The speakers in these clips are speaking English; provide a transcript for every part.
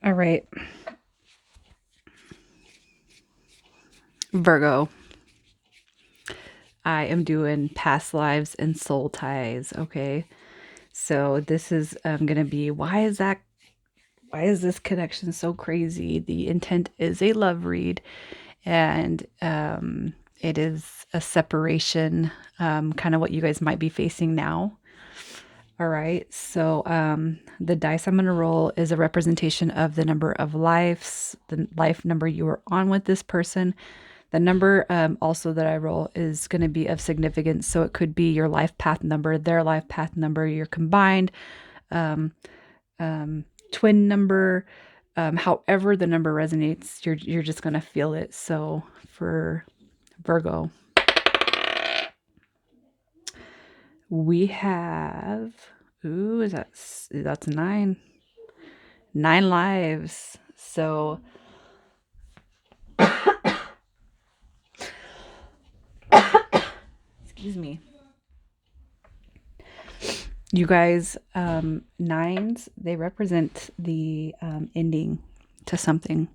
All right, Virgo. I am doing past lives and soul ties. Okay. So this is going to be why is this connection so crazy? The intent is a love read, and it is a separation, kind of what you guys might be facing now. All right. So the dice I'm going to roll is a representation of the number of lives, the life number you were on with this person. The number also that I roll is going to be of significance. So it could be your life path number, their life path number, your combined um, twin number. However the number resonates, you're just going to feel it. So for Virgo, we have, ooh, that's nine lives. So excuse me. You guys, nines, they represent the ending to something.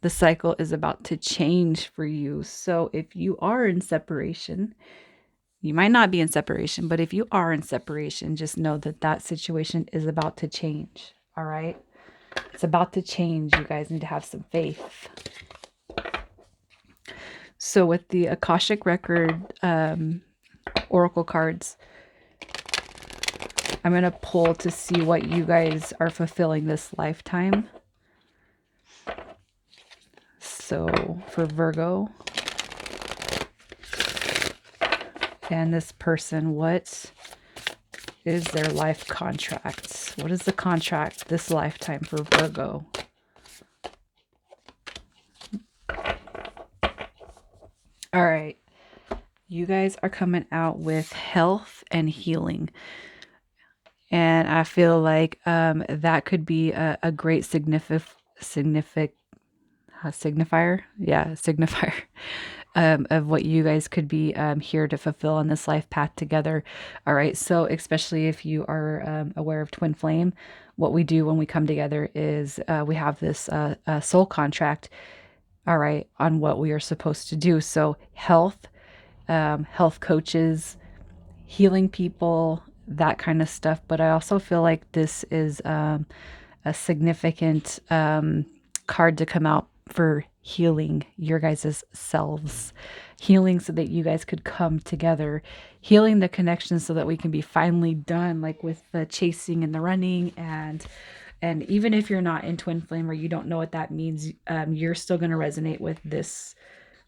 The cycle is about to change for you. So if you are in separation, you might not be in separation, but if you are in separation, just know that that situation is about to change. All right. It's about to change. You guys need to have some faith. So with the Akashic Record Oracle cards, I'm going to pull to see what you guys are fulfilling this lifetime. So for Virgo and this person, what is their life contract? What is the contract this lifetime for Virgo? All right. You guys are coming out with health and healing. And I feel like that could be a great signifier. Yeah, signifier of what you guys could be here to fulfill in this life path together. All right. So, especially if you are aware of twin flame, what we do when we come together is we have this soul contract. All right, on what we are supposed to do. So, health coaches, healing people, that kind of stuff. But I also feel like this is a significant card to come out for healing your guys' selves, healing so that you guys could come together, healing the connection so that we can be finally done, like with the chasing and the running. And even if you're not in twin flame or you don't know what that means, you're still going to resonate with this,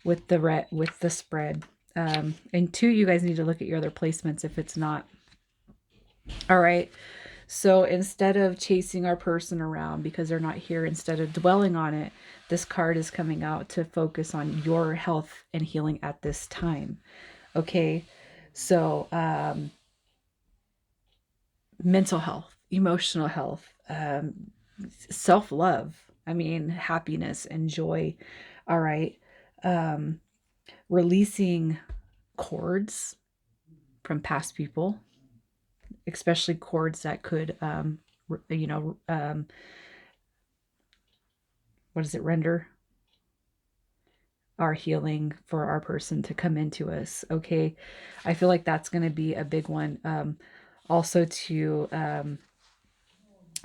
with the spread. And two, you guys need to look at your other placements if it's not. All right. So instead of chasing our person around because they're not here, instead of dwelling on it, this card is coming out to focus on your health and healing at this time. Okay. So, mental health, emotional health, self love. I mean, happiness and joy. All right. Um, Releasing cords from past people, especially cords that could, you know, what does it render? Our healing for our person to come into us. Okay. I feel like that's going to be a big one. Also to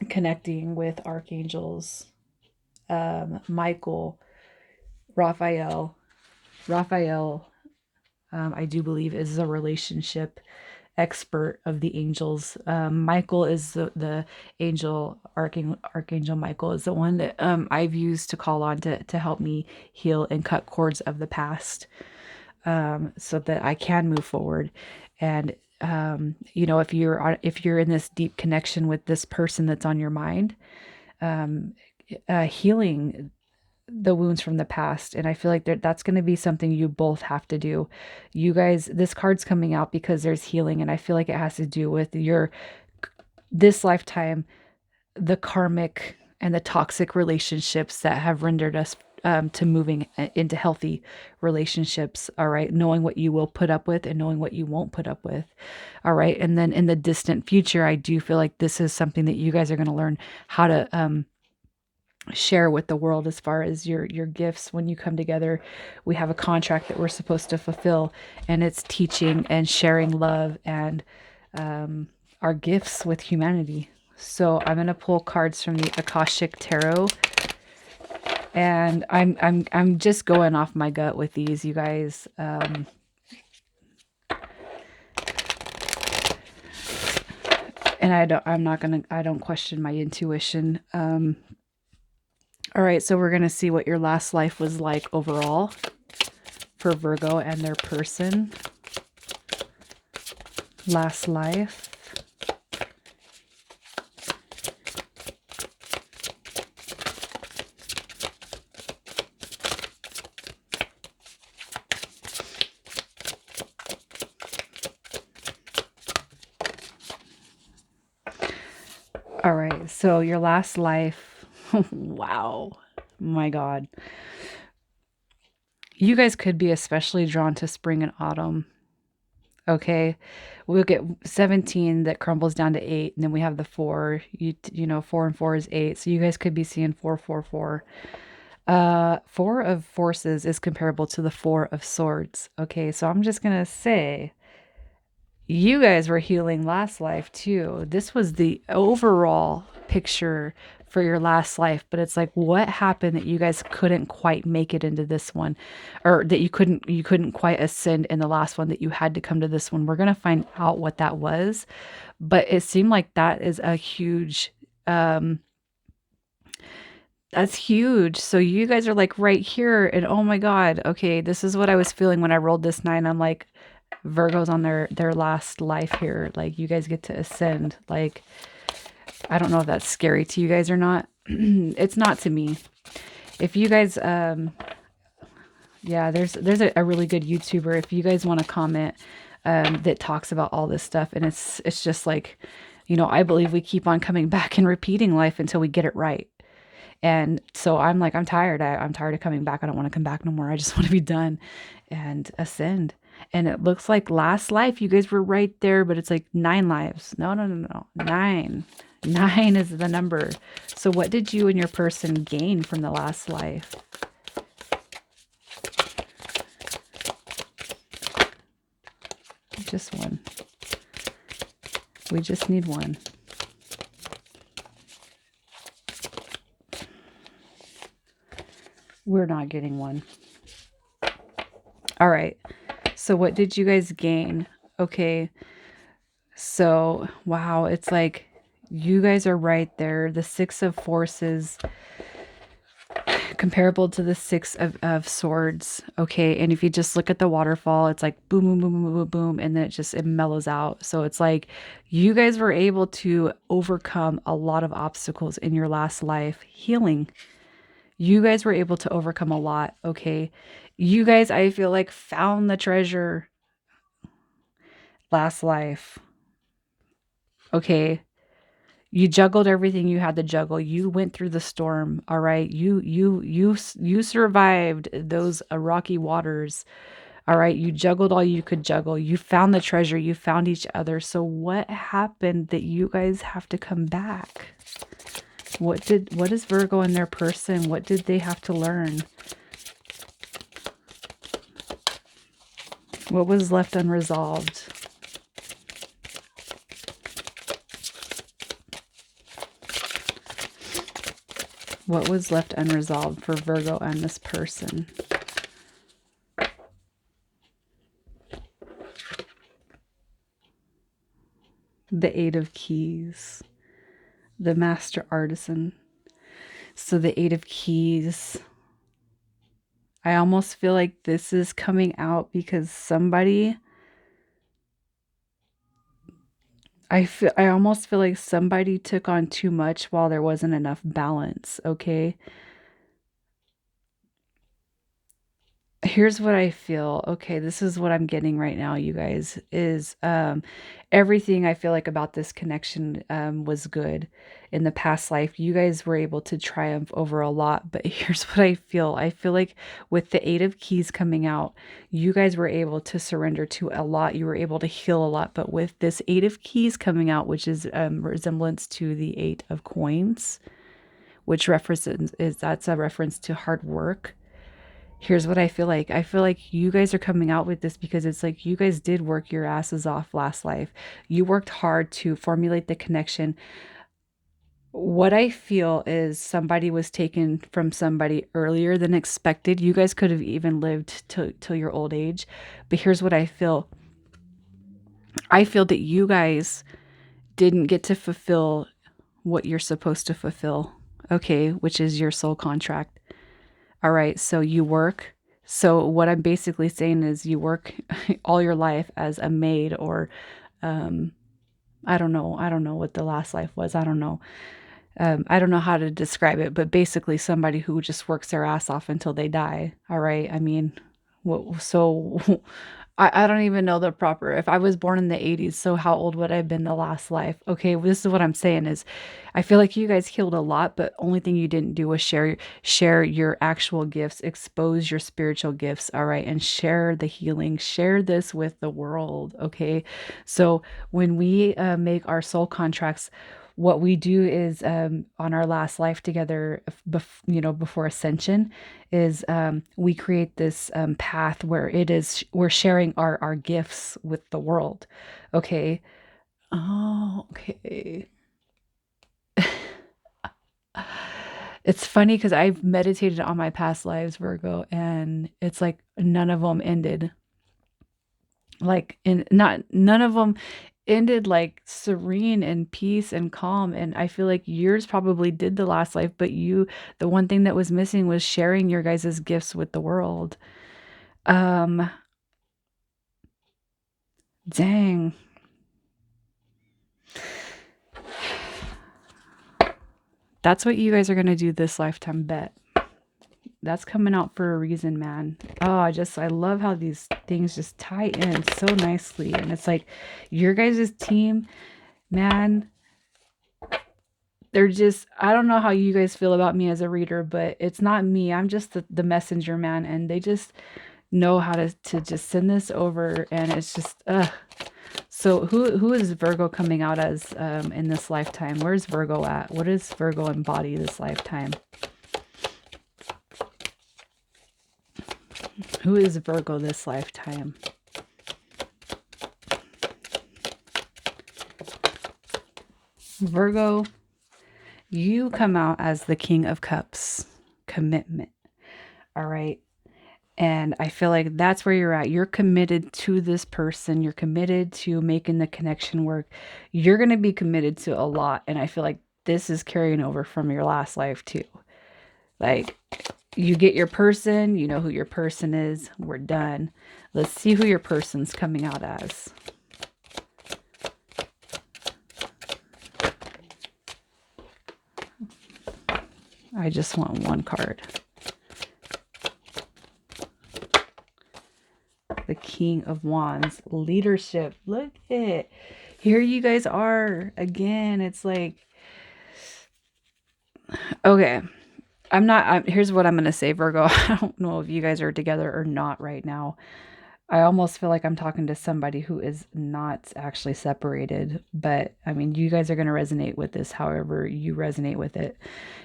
connecting with archangels, Michael, Raphael. Raphael, I do believe, is a relationship expert of the angels. Michael is the angel, Archangel Michael is the one that I've used to call on to help me heal and cut cords of the past, so that I can move forward. And if you're in this deep connection with this person that's on your mind, healing the wounds from the past. And I feel like that's going to be something you both have to do. You guys, this card's coming out because there's healing, and I feel like it has to do with your this lifetime, the karmic and the toxic relationships that have rendered us to moving into healthy relationships. All right, knowing what you will put up with and knowing what you won't put up with. All right, and then in the distant future, I do feel like this is something that you guys are going to learn how to share with the world as far as your gifts. When you come together, we have a contract that we're supposed to fulfill, and it's teaching and sharing love and our gifts with humanity. So I'm going to pull cards from the Akashic Tarot, and I'm just going off my gut with these, you guys. And I don't question my intuition. All right, so we're going to see what your last life was like overall for Virgo and their person. Last life. All right, so your last life. Wow. My God. You guys could be especially drawn to spring and autumn. Okay. We'll get 17 that crumbles down to 8, and then we have the 4. You know, 4 and 4 is 8. So you guys could be seeing 4, 4, 4. 4 of forces is comparable to the 4 of swords. Okay, so I'm just gonna say you guys were healing last life too. This was the overall picture for your last life, but it's like what happened that you guys couldn't quite make it into this one, or that you couldn't quite ascend in the last one, that you had to come to this one. We're going to find out what that was, but it seemed like that is a huge that's huge. So you guys are like right here, and oh my God, okay, this is what I was feeling when I rolled this 9. I'm like, Virgo's on their last life here. Like you guys get to ascend. Like I don't know if that's scary to you guys or not. It's not to me. If you guys yeah, there's a really good YouTuber, if you guys want to comment, that talks about all this stuff, and it's just like, you know, I believe we keep on coming back and repeating life until we get it right. And so I'm like, I'm tired. I'm tired of coming back. I don't want to come back no more. I just want to be done and ascend. And it looks like last life, you guys were right there, but it's like 9 lives. No, no, no, no. 9. 9 is the number. So what did you and your person gain from the last life? Just one. We just need one. We're not getting one. All right. So what did you guys gain? Okay. So, wow, it's like you guys are right there. The 6 of forces comparable to the 6 of swords. Okay. And if you just look at the waterfall, it's like boom, boom, boom, boom, boom, boom. And then it mellows out. So it's like you guys were able to overcome a lot of obstacles in your last life healing. You guys were able to overcome a lot. Okay. You guys, I feel like, found the treasure last life. Okay. You juggled everything you had to juggle. You went through the storm. All right. You survived those rocky waters. All right. You juggled all you could juggle. You found the treasure. You found each other. So what happened that you guys have to come back? What is Virgo in their person? What did they have to learn? What was left unresolved? What was left unresolved for Virgo and this person? The 8 of Keys. The Master Artisan. So the 8 of Keys. I almost feel like this is coming out because somebody... I almost feel like somebody took on too much while there wasn't enough balance, okay? Here's what I feel. Okay, this is what I'm getting right now, you guys, is everything I feel like about this connection was good in the past life. You guys were able to triumph over a lot, but here's what I feel. I feel like with the 8 of Keys coming out, you guys were able to surrender to a lot. You were able to heal a lot, but with this 8 of Keys coming out, which is resemblance to the 8 of Coins, which references is that's a reference to hard work. Here's what I feel like. I feel like you guys are coming out with this because it's like you guys did work your asses off last life. You worked hard to formulate the connection. What I feel is somebody was taken from somebody earlier than expected. You guys could have even lived till your old age. But here's what I feel. I feel that you guys didn't get to fulfill what you're supposed to fulfill. Okay, which is your soul contract. All right, so you work. So what I'm basically saying is you work all your life as a maid or um I don't know. I don't know what the last life was. I don't know. I don't know how to describe it, but basically somebody who just works their ass off until they die. All right. I mean, what, so I don't even know the proper. If I was born in the 80s, so how old would I have been the last life? Okay, well, this is what I'm saying is I feel like you guys healed a lot, but only thing you didn't do was share your actual gifts, expose your spiritual gifts, all right, and share the healing, share this with the world, okay? So when we make our soul contracts, what we do is on our last life together, before ascension, is we create this path where it is we're sharing our gifts with the world. Okay. Oh, okay. It's funny because I've meditated on my past lives, Virgo, and it's like none of them ended like in not none of them ended like serene and peace and calm, and I feel like yours probably did the last life, but the one thing that was missing was sharing your guys' gifts with the world. um Dang. That's what you guys are gonna do this lifetime, bet. That's coming out for a reason, man. Oh, I love how these things just tie in so nicely. And it's like your guys' team, man, they're just, I don't know how you guys feel about me as a reader, but it's not me. I'm just the messenger, man. And they just know how to just send this over. And it's just, So who is Virgo coming out as in this lifetime? Where's Virgo at? What does Virgo embody this lifetime? Who is Virgo this lifetime? Virgo, you come out as the King of Cups, commitment. All right. And I feel like that's where you're at. You're committed to this person. You're committed to making the connection work. You're going to be committed to a lot. And I feel like this is carrying over from your last life too. Like you get your person, you know who your person is. We're done. Let's see who your person's coming out as. I just want one card. The King of Wands, leadership. Look at it. Here you guys are again. It's like, okay, here's what I'm going to say, Virgo. I don't know if you guys are together or not right now. I almost feel like I'm talking to somebody who is not actually separated, but I mean, you guys are going to resonate with this however you resonate with it.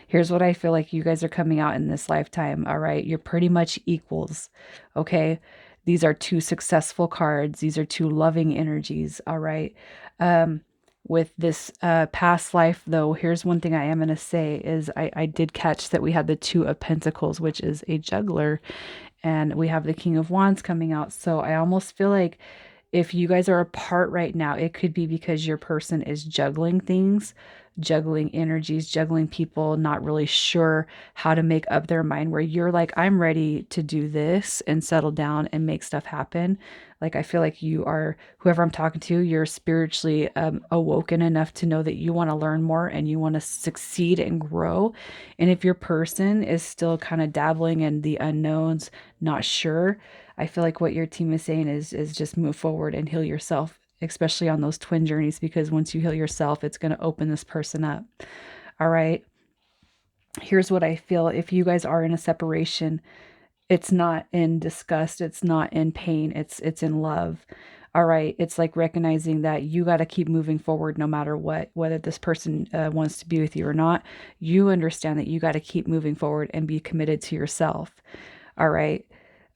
Here's what I feel like you guys are coming out in this lifetime. All right. You're pretty much equals. Okay. These are two successful cards. These are two loving energies. All right. With this past life, though, here's one thing I am going to say is I did catch that we had the Two of Pentacles, which is a juggler, and we have the King of Wands coming out. So I almost feel like if you guys are apart right now, it could be because your person is juggling things, juggling energies, juggling people, not really sure how to make up their mind, where you're like, I'm ready to do this and settle down and make stuff happen. Like, I feel like you are, whoever I'm talking to, you're spiritually awoken enough to know that you want to learn more and you want to succeed and grow. And if your person is still kind of dabbling in the unknowns, not sure, I feel like what your team is saying is just move forward and heal yourself, especially on those twin journeys, because once you heal yourself, it's going to open this person up. All right. Here's what I feel. If you guys are in a separation, it's not in disgust, it's not in pain, it's in love. All right. It's like recognizing that you got to keep moving forward no matter what, whether this person wants to be with you or not. You understand that you got to keep moving forward and be committed to yourself. All right.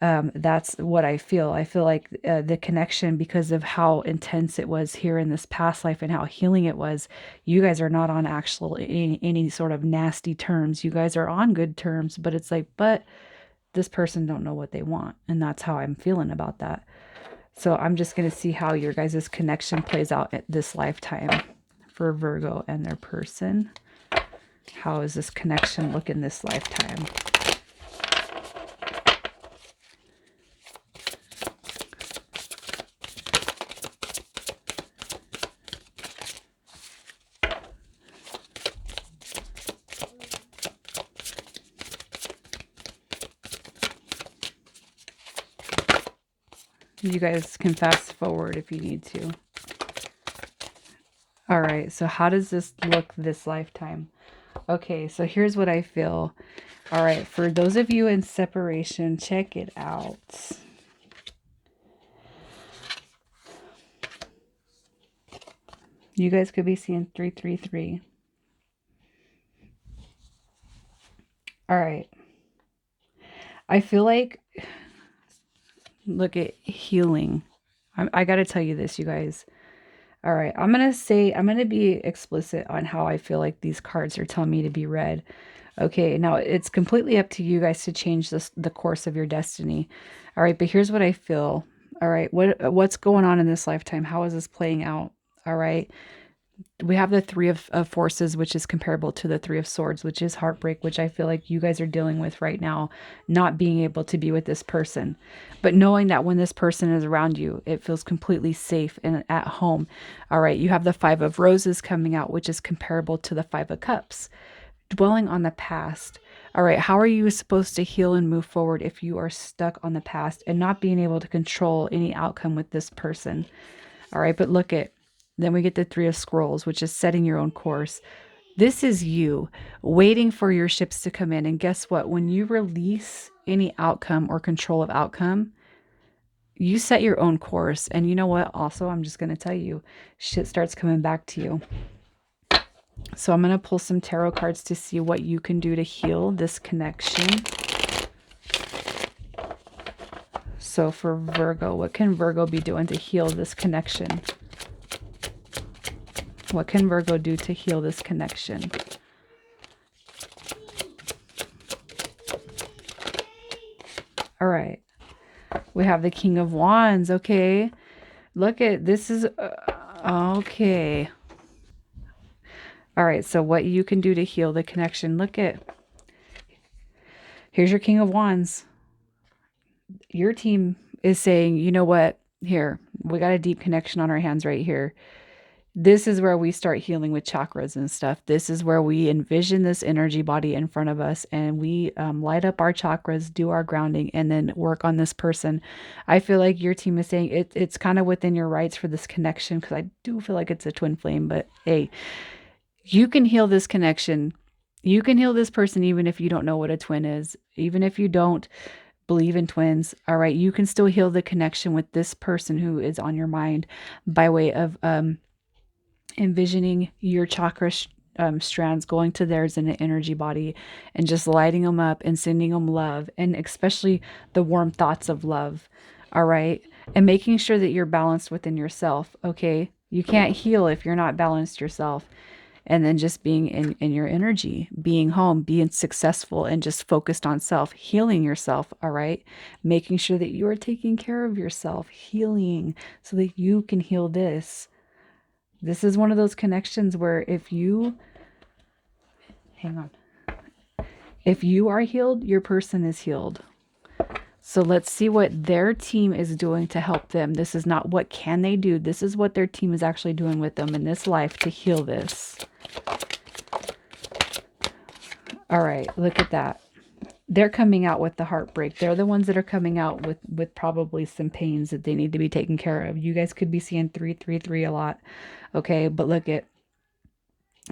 That's what I feel. I feel like the connection, because of how intense it was here in this past life and how healing it was, you guys are not on actual any sort of nasty terms. You guys are on good terms, but it's like, but this person don't know what they want. And that's how I'm feeling about that. So I'm just going to see how your guys' connection plays out at this lifetime for Virgo and their person. How is this connection look in this lifetime? You guys can fast forward if you need to. All right, so how does this look this lifetime? Okay, so here's what I feel. All right, for those of you in separation, check it out. You guys could be seeing 333. All right. I feel like, look at healing. I got to tell you this, you guys. All right, I'm going to be explicit on how I feel like these cards are telling me to be read. Okay, now it's completely up to you guys to change the course of your destiny. All right, but here's what I feel. All right, what's going on in this lifetime? How is this playing out? All right, we have the three of forces, which is comparable to the three of swords, which is heartbreak, which I feel like you guys are dealing with right now, not being able to be with this person, but knowing that when this person is around you, it feels completely safe and at home. All right, you have the five of roses coming out, which is comparable to the five of cups, dwelling on the past. All right, how are you supposed to heal and move forward if you are stuck on the past and not being able to control any outcome with this person? All right, but look at, then we get the three of scrolls, which is setting your own course. This is you waiting for your ships to come in. And guess what? When you release any outcome or control of outcome, you set your own course. And you know what? Also, I'm just going to tell you, shit starts coming back to you. So I'm going to pull some tarot cards to see what you can do to heal this connection. So for Virgo, what can Virgo be doing to heal this connection? What can Virgo do to heal this connection? All right. We have the King of Wands. Okay. Look at this is okay. All right. So what you can do to heal the connection. Look at, here's your King of Wands. Your team is saying, you know what? Here, we got a deep connection on our hands right here. This is where we start healing with chakras and stuff. This is where we envision this energy body in front of us and we light up our chakras, do our grounding, and then work on this person. I feel like your team is saying it's kind of within your rights for this connection, because I do feel like it's a twin flame, but hey, you can heal this connection. You can heal this person even if you don't know what a twin is, even if you don't believe in twins. All right, you can still heal the connection with this person who is on your mind by way of envisioning your chakra strands going to theirs in an energy body and just lighting them up and sending them love, and especially the warm thoughts of love. All right. And making sure that you're balanced within yourself. Okay. You can't heal if you're not balanced yourself. And then just being in your energy, being home, being successful, and just focused on self, healing yourself. All right. Making sure that you are taking care of yourself, healing so that you can heal this. This is one of those connections where if you, hang on, if you are healed, your person is healed. So let's see what their team is doing to help them. This is not what can they do. This is what their team is actually doing with them in this life to heal this. All right, look at that. They're coming out with the heartbreak. They're the ones that are coming out with probably some pains that they need to be taken care of. You guys could be seeing 333 a lot. Okay, but look at,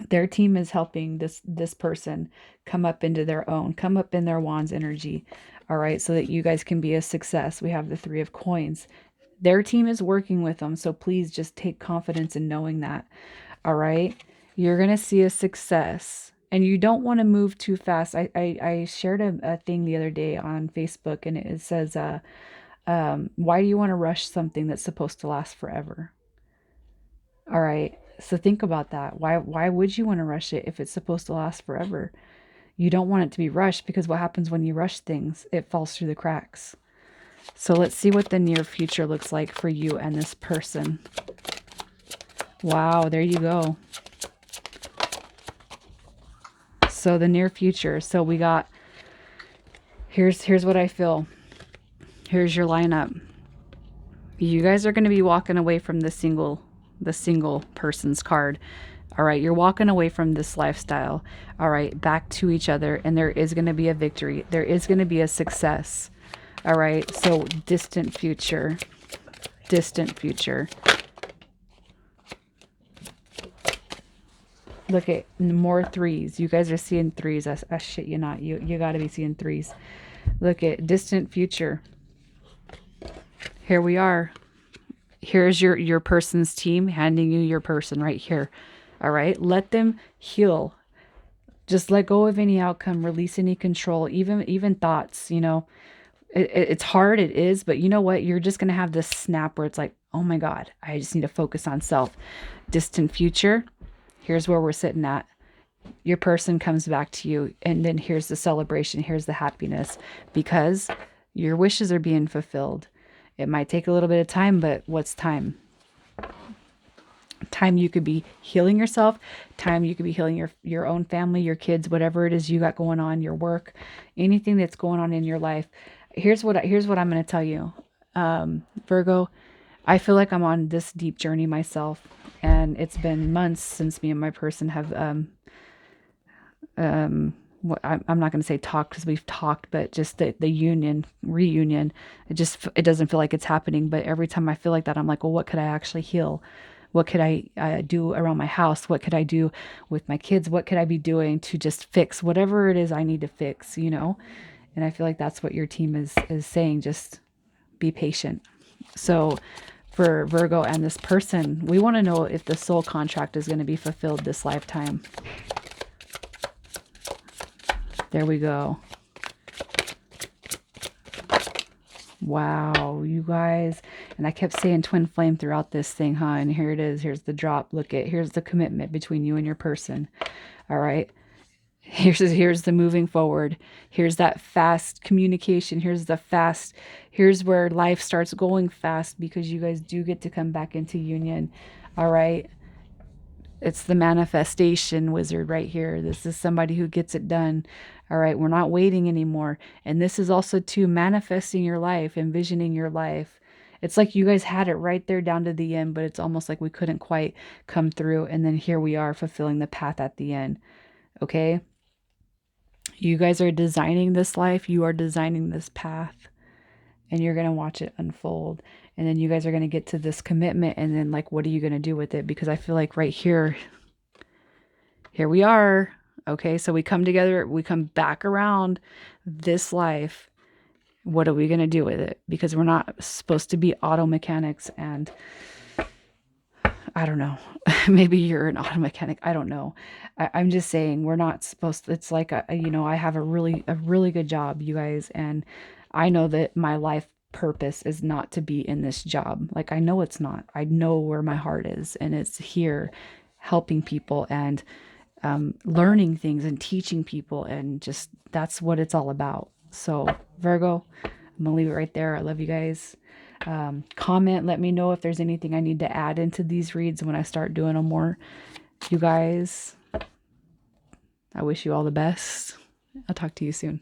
their team is helping this person come up into their own, come up in their wands energy. All right, so that you guys can be a success. We have the three of coins. Their team is working with them. So please just take confidence in knowing that. All right. You're going to see a success and you don't want to move too fast. I shared a thing the other day on Facebook and it says, why do you want to rush something that's supposed to last forever? All right. So think about that. Why would you want to rush it if it's supposed to last forever? You don't want it to be rushed because what happens when you rush things? It falls through the cracks. So let's see what the near future looks like for you and this person. Wow, there you go. So the near future. So we got, here's what I feel. Here's your lineup. You guys are going to be walking away from the single person's card. All right, you're walking away from this lifestyle. All right, back to each other, and there is going to be a victory. There is going to be a success. All right, so distant future. Distant future. Look at more threes. You guys are seeing threes. I shit you not. You got to be seeing threes. Look at distant future. Here we are. Here's your person's team handing you your person right here. All right. Let them heal. Just let go of any outcome. Release any control. Even thoughts. You know, it's hard. It is. But you know what? You're just gonna have this snap where it's like, oh my God, I just need to focus on self. Distant future. Here's where we're sitting at. Your person comes back to you, and then here's the celebration. Here's the happiness because your wishes are being fulfilled. It might take a little bit of time, but what's time? Time you could be healing yourself, time you could be healing your own family, your kids, whatever it is you got going on, your work, anything that's going on in your life. Here's what I'm going to tell you. Virgo, I feel like I'm on this deep journey myself, and it's been months since me and my person have I'm not going to say talk because we've talked, but just the reunion, it doesn't feel like it's happening. But every time I feel like that, I'm like, well, what could I actually heal? What could I do around my house? What could I do with my kids? What could I be doing to just fix whatever it is I need to fix, you know? And I feel like that's what your team is saying. Just be patient. So for Virgo and this person, we want to know if the soul contract is going to be fulfilled this lifetime. There we go. Wow, you guys. And I kept saying twin flame throughout this thing, huh? And here it is. Here's the drop. Look at, here's the commitment between you and your person. All right. Here's the moving forward. Here's that fast communication. Here's where life starts going fast because you guys do get to come back into union. All right. It's the manifestation wizard right here. This is somebody who gets it done. All right, we're not waiting anymore. And this is also too manifesting your life, envisioning your life. It's like you guys had it right there down to the end, but it's almost like we couldn't quite come through. And then here we are fulfilling the path at the end. Okay? You guys are designing this life. You are designing this path. And you're going to watch it unfold. And then you guys are going to get to this commitment. And then, like, what are you going to do with it? Because I feel like right here we are. Okay, so we come together. We come back around this life. What are we going to do with it? Because we're not supposed to be auto mechanics. And I don't know. Maybe you're an auto mechanic. I don't know. I'm just saying we're not supposed to. It's like, I have a really good job, you guys. And I know that my life purpose is not to be in this job. Like, I know it's not. I know where my heart is, and it's here helping people and learning things and teaching people. And just, that's what it's all about. So Virgo, I'm gonna leave it right there. I love you guys. Comment, let me know if there's anything I need to add into these reads when I start doing them more. You guys, I wish you all the best. I'll talk to you soon.